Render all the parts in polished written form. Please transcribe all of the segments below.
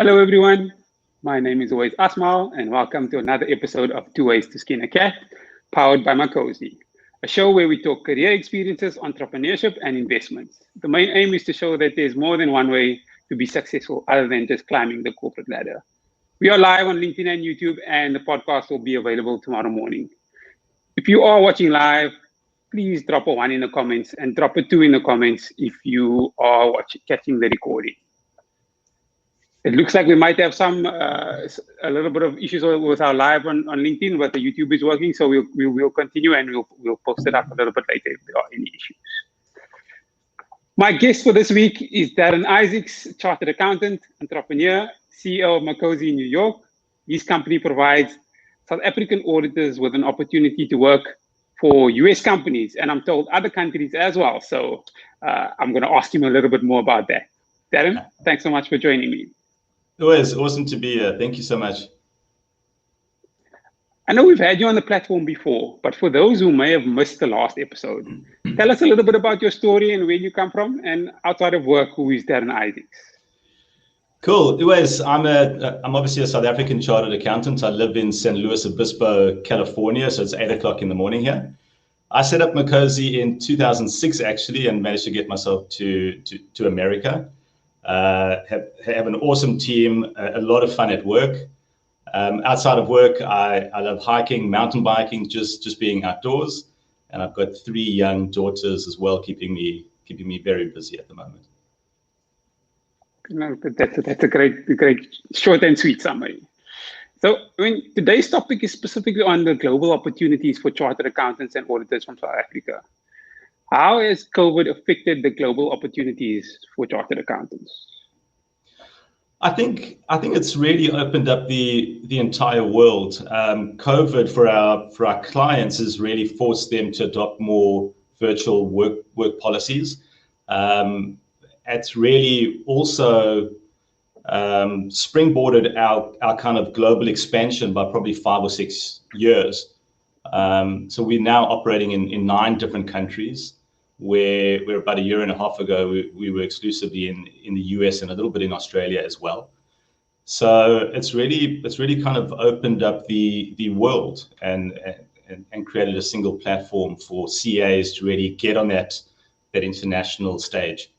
Hello, everyone. My name is always Asmal, and welcome to another episode of Tooways to Skin a Cat, powered by Makozi, a show where we talk career experiences, entrepreneurship, and investments. The main aim is to show that there's more than one way to be successful other than just climbing the corporate ladder. We are live on LinkedIn and YouTube, and the podcast will be available tomorrow morning. If you are watching live, please drop a 1 in the comments and drop a 2 in the comments if you are catching the recording. It looks like we might have a little bit of issues with our live on LinkedIn, but the YouTube is working, so we'll continue and we'll post it up a little bit later if there are any issues. My guest for this week is Darren Isaacs, chartered accountant, entrepreneur, CEO of Makozi in New York. His company provides South African auditors with an opportunity to work for US companies, and I'm told other countries as well. So I'm going to ask him a little bit more about that. Darren, thanks so much for joining me. It was awesome to be here. Thank you so much. I know we've had you on the platform before, but for those who may have missed the last episode, tell us a little bit about your story and where you come from, and outside of work, who is Darren Isaacs? Cool. I'm obviously a South African chartered accountant. I live in San Luis Obispo, California, so it's 8 o'clock in the morning here. I set up Makozi in 2006 actually, and managed to get myself to America. Have an awesome team, a lot of fun at work. Outside of work, I love hiking, mountain biking, just being outdoors, and I've got 3 young daughters as well, keeping me very busy at the moment. No, that's a great short and sweet summary. So, today's topic is specifically on the global opportunities for chartered accountants and auditors from South Africa. How has COVID affected the global opportunities for chartered accountants? I think it's really opened up the entire world. COVID for our clients has really forced them to adopt more virtual work policies. It's really also springboarded our kind of global expansion by probably 5 or 6 years. So we're now operating in 9 different countries, where about 1.5 years ago we were exclusively in the US and a little bit in Australia as well. So it's really kind of opened up the world and created a single platform for CAs to really get on that international stage.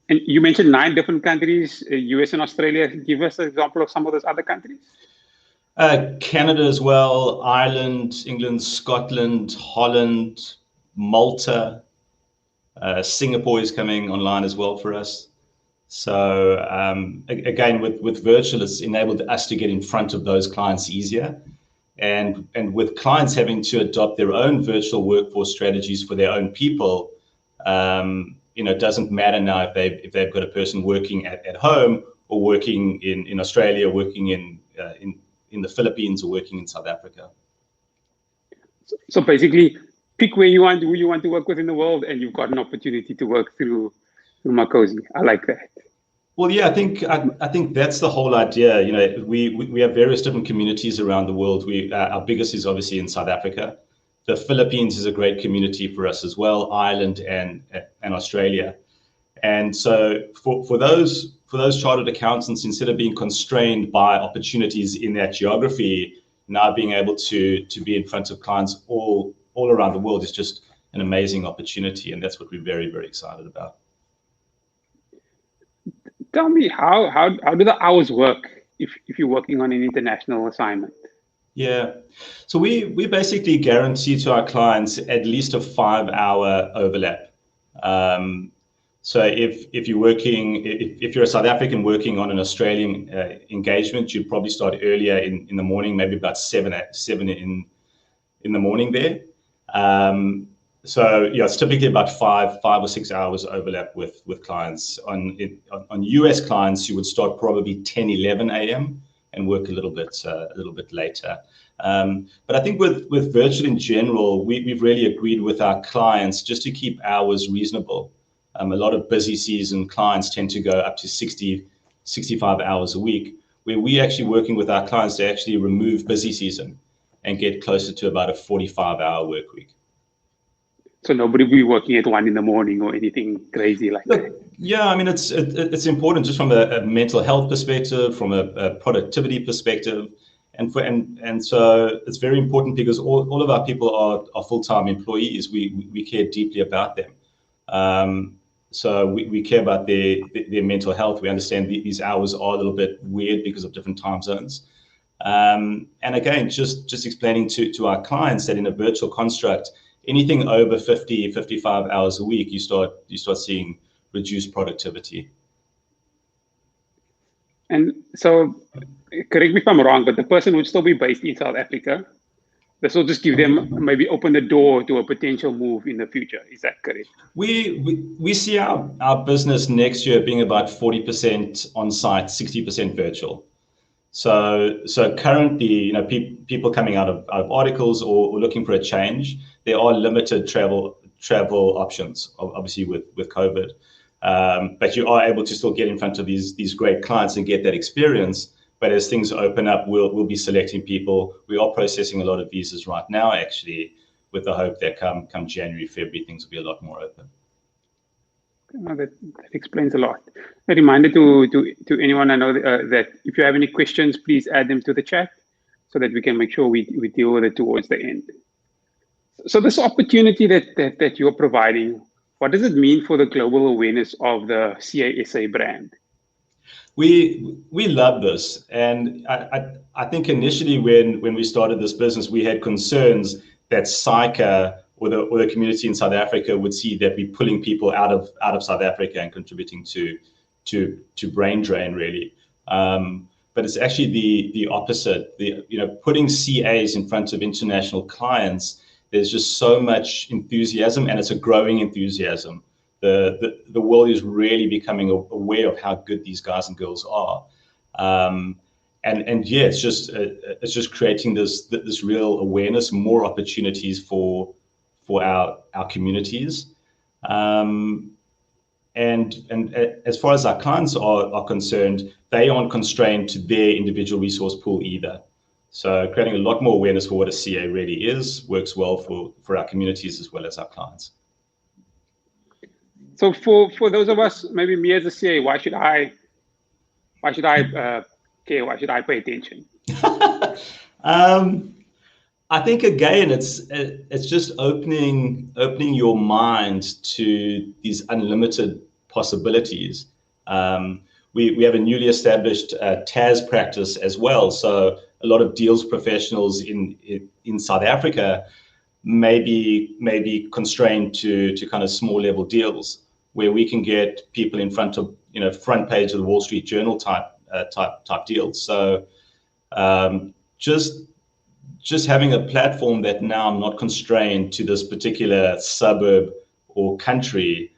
And you mentioned 9 different countries, US and Australia. Give us an example of some of those other countries. Canada as well, Ireland, England, Scotland, Holland, Malta, Singapore is coming online as well for us. So again, with virtual, it's enabled us to get in front of those clients easier. And with clients having to adopt their own virtual workforce strategies for their own people, it doesn't matter now if they've got a person working at home or working in Australia, working in the Philippines, or working in South Africa. So basically, pick who you want to work with in the world, and you've got an opportunity to work through Makozi. I like that. Well, yeah, I think that's the whole idea. We have various different communities around the world. Our biggest is obviously in South Africa. The Philippines is a great community for us as well, Ireland and Australia. And so for those chartered accountants, instead of being constrained by opportunities in that geography, now being able to be in front of clients all around the world is just an amazing opportunity, and that's what we're very, very excited about. Tell me, how do the hours work if you're working on an international assignment? Yeah, so we basically guarantee to our clients at least a 5-hour overlap. So if you're a South African working on an Australian engagement, you'd probably start earlier in the morning, maybe about 7 in the morning there. So yeah, it's typically about 5 or 6 hours overlap with clients. On US clients, you would start probably 10-11 a.m. and work a little bit later. But I think with virtual in general, we've really agreed with our clients just to keep hours reasonable. A lot of busy season clients tend to go up to 65 hours a week, where we actually working with our clients to actually remove busy season and get closer to about a 45-hour work week. So nobody will be working at 1 in the morning or anything crazy like that. Yeah, I mean, it's important just from a mental health perspective, from a productivity perspective, and so it's very important because all of our people are full-time employees. We care deeply about them. So we care about their mental health. We understand these hours are a little bit weird because of different time zones. And again, just explaining to our clients that in a virtual construct, anything over 50, 55 hours a week, you start seeing reduced productivity. And so, correct me if I'm wrong, but the person would still be based in South Africa. This will just give them, maybe open the door to a potential move in the future. Is that correct? We see our business next year being about 40% on site, 60% virtual. So currently, people coming out of articles or looking for a change, there are limited travel options, obviously with COVID. But you are able to still get in front of these great clients and get that experience. But as things open up, we'll be selecting people. We are processing a lot of visas right now, actually, with the hope that come January, February, things will be a lot more open. That explains a lot. A reminder to anyone I know that if you have any questions, please add them to the chat so that we can make sure we deal with it towards the end. So this opportunity that you're providing, what does it mean for the global awareness of the CASA brand? We love this, and I think initially when we started this business, we had concerns that SAICA or the community in South Africa would see that we're pulling people out of South Africa and contributing to brain drain, really. But it's actually the opposite. Putting CAs in front of international clients, there's just so much enthusiasm, and it's a growing enthusiasm. The world is really becoming aware of how good these guys and girls are, and yeah, it's just creating this real awareness, more opportunities for our communities, and as far as our clients are concerned, they aren't constrained to their individual resource pool either. So creating a lot more awareness for what a CA really is works well for our communities as well as our clients. So for those of us, maybe me as a CA, why should I care? Why should I pay attention? I think again, it's just opening your mind to these unlimited possibilities. We have a newly established TAS practice as well. So a lot of deals professionals in South Africa may be constrained to kind of small level deals where we can get people in front of front page of the Wall Street Journal type deals. So just having a platform that now I'm not constrained to this particular suburb or country.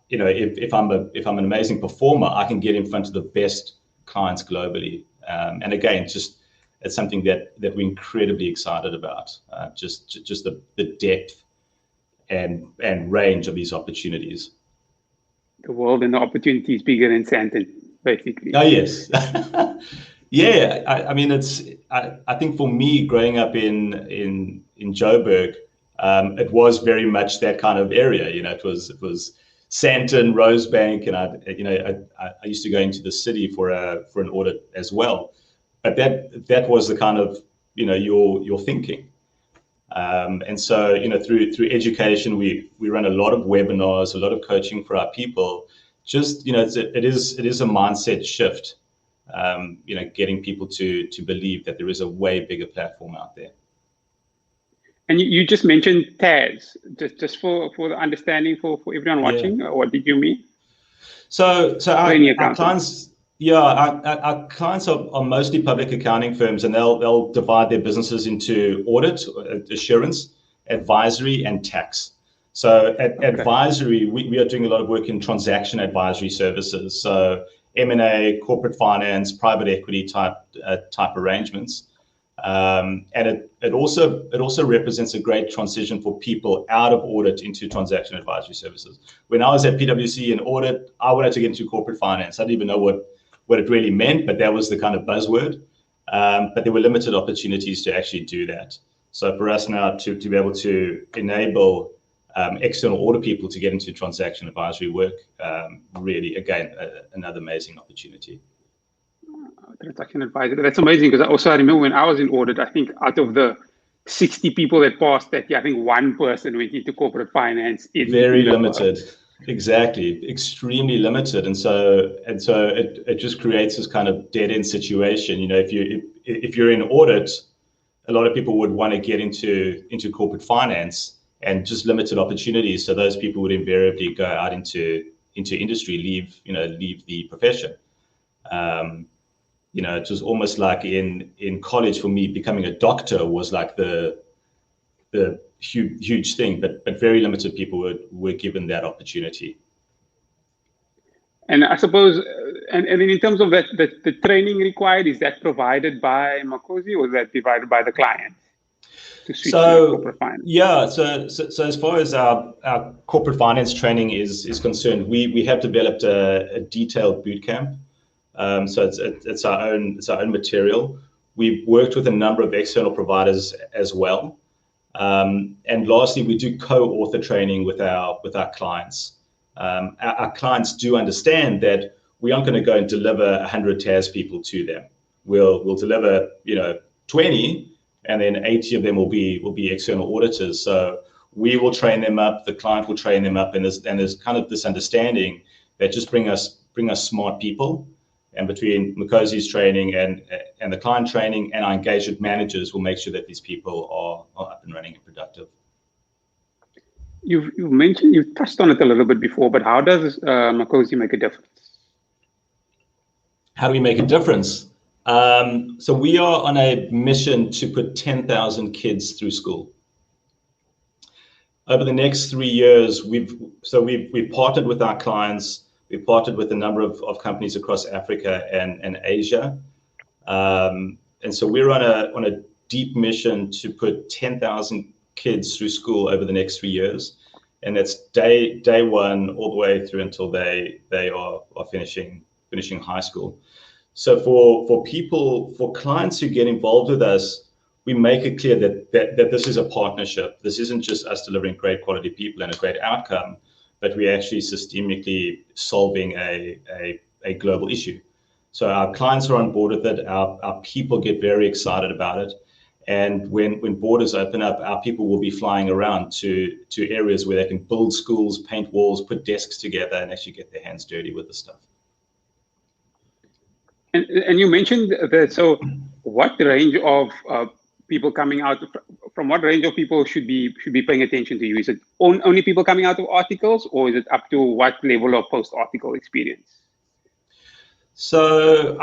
If I'm an amazing performer, I can get in front of the best clients globally. And again, it's something that we're incredibly excited about. Just the depth and range of these opportunities. The world and the opportunity is bigger than Sandton, basically. Oh yes. Yeah, I mean, I think for me, growing up in Joburg, it was very much that kind of area. It was Sandton, Rosebank, and I used to go into the city for an audit as well. But that was the kind of your thinking. And so through education, we run a lot of webinars, a lot of coaching for our people. Just it is a mindset shift. Getting people to believe that there is a way bigger platform out there. And you just mentioned TAS, just for the understanding for everyone watching. Yeah. What did you mean? So our clients, our clients are mostly public accounting firms, and they'll divide their businesses into audit, assurance, advisory, and tax. So advisory, we are doing a lot of work in transaction advisory services. So M&A, corporate finance, private equity type arrangements, and it also represents a great transition for people out of audit into transaction advisory services. When I was at PwC in audit, I wanted to get into corporate finance. I didn't even know what it really meant, but that was the kind of buzzword. But there were limited opportunities to actually do that. So for us now to be able to enable external audit people to get into transaction advisory work. Really, again, another amazing opportunity. Transaction advisor. That's amazing, because I remember when I was in audit, I think out of the 60 people that passed that year, I think one person went into corporate finance. Very limited. Exactly, extremely limited, and so it just creates this kind of dead end situation. You know, if you're in audit, a lot of people would want to get into corporate finance, and just limited opportunities. So those people would invariably go out into industry, leave the profession. You know, it was almost like in college for me, becoming a doctor was like the huge thing, but very limited people were given that opportunity. And I suppose, and then in terms of that, the training required, is that provided by Makozi, or is that provided by the client to switch to corporate finance? Yeah, so as far as our corporate finance training is concerned, we have developed a detailed boot camp. So it's our own material. We've worked with a number of external providers as well. And lastly, we do co-author training with our clients. Our clients do understand that we aren't going to go and deliver 100 TAS people to them. We'll deliver 20, and then 80 of them will be external auditors. So we will train them up, the client will train them up, and there's kind of this understanding that just bring us smart people. And between Makozi's training and the client training and our engagement managers will make sure that these people are up and running and productive. You've touched on it a little bit before, but how does Makozi make a difference? How do we make a difference? So we are on a mission to put 10,000 kids through school. Over the next 3 years, we've partnered with our clients. We've partnered with a number of companies across Africa and Asia. And so we're on a deep mission to put 10,000 kids through school over the next 3 years. And that's day one all the way through until they are finishing high school. So for clients who get involved with us, we make it clear that this is a partnership. This isn't just us delivering great quality people and a great outcome, but we're actually systemically solving a global issue. So our clients are on board with it. Our people get very excited about it. And when borders open up, our people will be flying around to areas where they can build schools, paint walls, put desks together, and actually get their hands dirty with the stuff. And you mentioned that, so what range of people coming out, from what range of people should be paying attention to you? Is it only people coming out of articles, or is it up to what level of post-article experience? So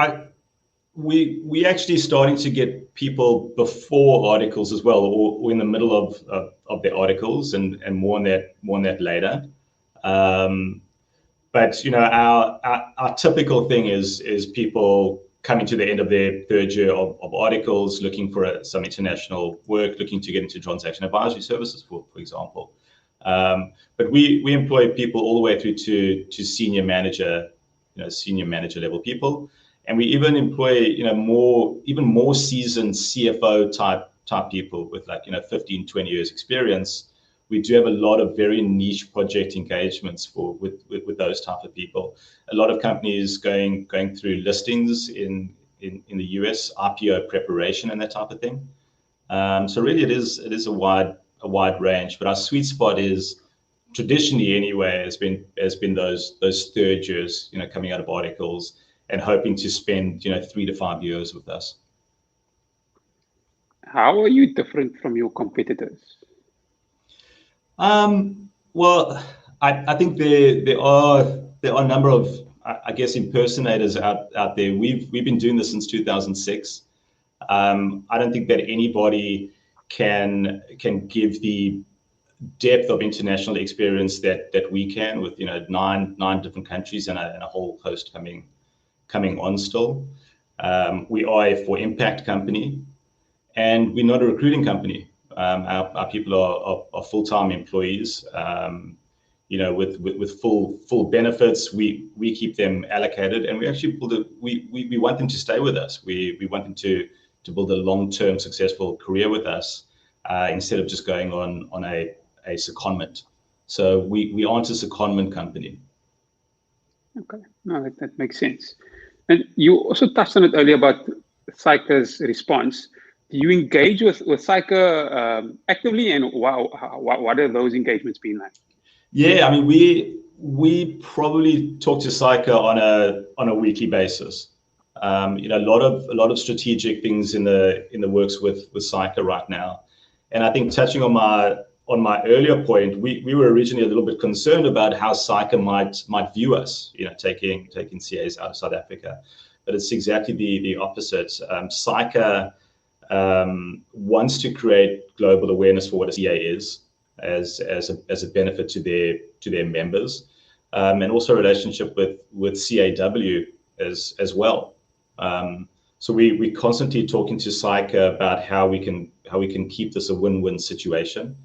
we actually starting to get people before articles as well, or in the middle of their articles, and more on that later. But our typical thing is people coming to the end of their third year of articles, looking for some international work, looking to get into transaction advisory services, for example. But we employ people all the way through to senior manager level people, and we even employ even more seasoned CFO type people with 15, 20 years experience. We do have a lot of very niche project engagements with those type of people. A lot of companies going through listings in the US, IPO preparation and that type of thing. So really, it is a wide range. But our sweet spot is traditionally anyway has been those third years, coming out of articles and hoping to spend 3 to 5 years with us. How are you different from your competitors? Well, I think there are a number of, I guess, impersonators out there. We've been doing this since 2006. I don't think that anybody can give the depth of international experience that we can, with nine different countries and a whole host coming on still. We are a for impact company, and we're not a recruiting company. Our people are full-time employees, with full benefits. We keep them allocated, and we actually we want them to stay with us. We want them to build a long-term successful career with us, instead of just going on a secondment. So we aren't a secondment company. Okay, no, that makes sense. And you also touched on it earlier about Psycha's response. Do you engage with Psycha actively, and what are those engagements been like? Yeah, I mean, we probably talk to Psycha on a weekly basis. You know, a lot of strategic things in the works with Psycha right now. And I think touching on my earlier point, we were originally a little bit concerned about how Psycha might view us, you know, taking CAs out of South Africa. But it's exactly the opposite. Psycha wants to create global awareness for what a CA is, as a benefit to their members, and also a relationship with CAW as well. So we constantly talking to Psycha about how we can keep this a win-win situation,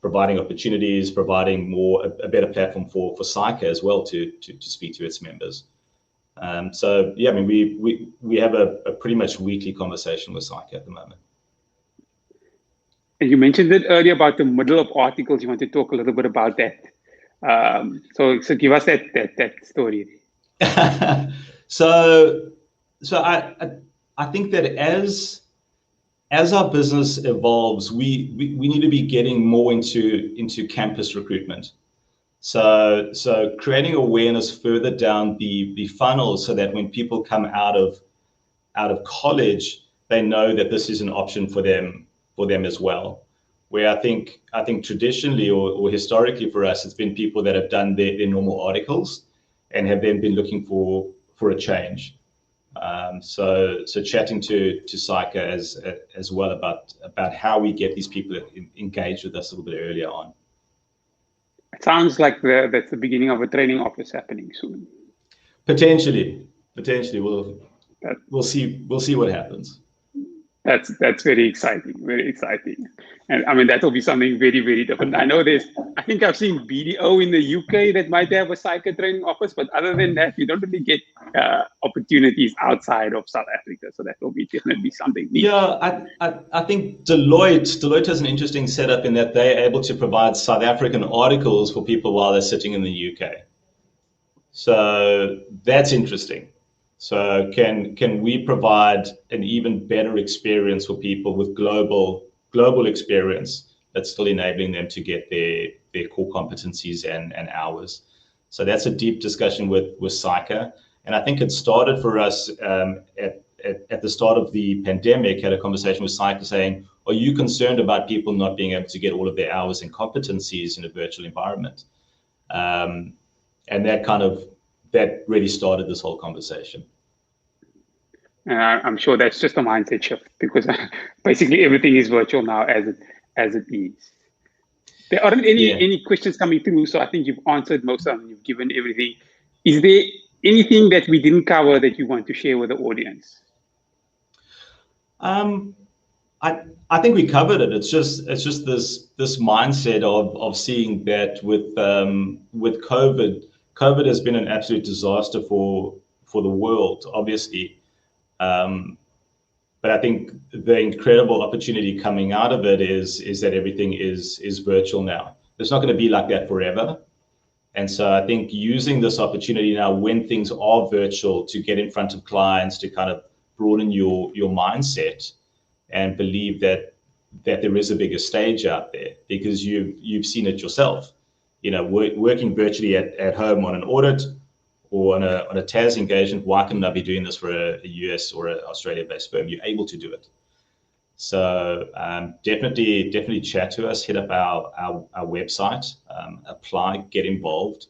providing opportunities, providing a better platform for Psycha as well to speak to its members. So yeah, I mean we have a pretty much weekly conversation with Psycha at the moment. And you mentioned it earlier about the middle of articles. You want to talk a little bit about that. So give us that story. So I think that as our business evolves, we need to be getting more into campus recruitment. So creating awareness further down the funnel, so that when people come out of college, they know that this is an option for them as well. Where I think traditionally or historically for us, it's been people that have done their normal articles and have then been looking for a change. So chatting to Psycha as well about how we get these people engaged with us a little bit earlier on. It sounds like that's the beginning of a training office happening soon. Potentially, we'll see what happens. That's very exciting, and I mean that will be something very, very different. I think I've seen BDO in the UK that might have a Psycha training office, but other than that, you don't really get opportunities outside of South Africa. So that will be definitely something neat. Yeah, I think Deloitte has an interesting setup in that they're able to provide South African articles for people while they're sitting in the UK. So that's interesting. So can we provide an even better experience for people with global experience that's still enabling them to get their core competencies and hours? So that's a deep discussion with Psycha. And I think it started for us at the start of the pandemic, had a conversation with Psycha saying, are you concerned about people not being able to get all of their hours and competencies in a virtual environment? And that really started this whole conversation. And I'm sure that's just a mindset shift, because basically everything is virtual now as it is. There aren't any questions coming through, so I think you've answered most of them. You've given everything. Is there anything that we didn't cover that you want to share with the audience? I think we covered it. It's just this mindset of seeing that with COVID has been an absolute disaster for the world, obviously. But I think the incredible opportunity coming out of it is that everything is virtual now. It's not going to be like that forever. And so I think using this opportunity now when things are virtual to get in front of clients, to kind of broaden your mindset and believe that there is a bigger stage out there, because you've seen it yourself. You know, working virtually at home on an audit or on a TAS engagement, why couldn't I be doing this for a US or an Australia-based firm? You're able to do it. So definitely chat to us, hit up our website, apply, get involved.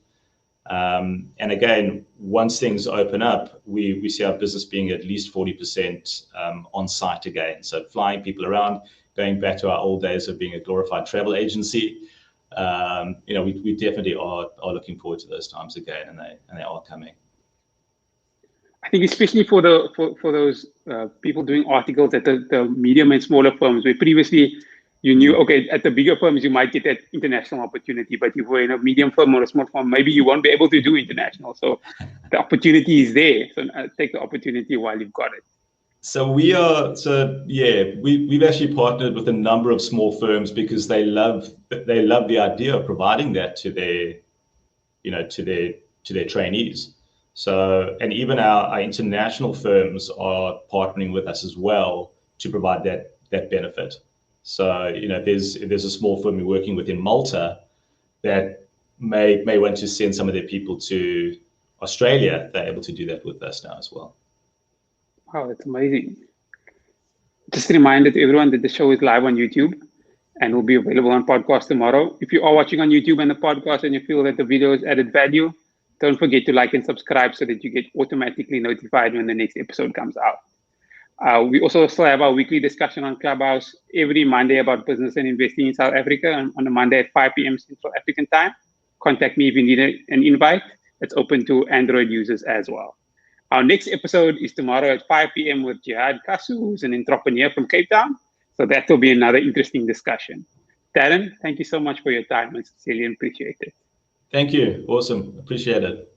And again, once things open up, we see our business being at least 40% on site again. So flying people around, going back to our old days of being a glorified travel agency. You know, we definitely are looking forward to those times again, and they are coming. I think especially for those people doing articles at the medium and smaller firms, where previously you knew, okay, at the bigger firms you might get that international opportunity, but if you were in a medium firm or a small firm, maybe you won't be able to do international. So the opportunity is there. So take the opportunity while you've got it. We've actually partnered with a number of small firms because they love the idea of providing that to their trainees. So, and even our international firms are partnering with us as well to provide that benefit. So, if there's a small firm we're working with in Malta that may want to send some of their people to Australia, they're able to do that with us now as well. Wow, that's amazing. Just a reminder to everyone that the show is live on YouTube and will be available on podcast tomorrow. If you are watching on YouTube and the podcast and you feel that the video has added value, don't forget to like and subscribe so that you get automatically notified when the next episode comes out. We also still have our weekly discussion on Clubhouse every Monday about business and investing in South Africa on a Monday at 5 p.m. Central African time. Contact me if you need an invite. It's open to Android users as well. Our next episode is tomorrow at 5 p.m. with Jihad Kasu, who's an entrepreneur from Cape Town. So that will be another interesting discussion. Darren, thank you so much for your time. I sincerely appreciate it. Thank you. Awesome. Appreciate it.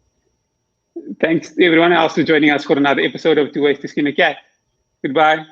Thanks to everyone else for joining us for another episode of Two Ways to Skin a Cat. Goodbye.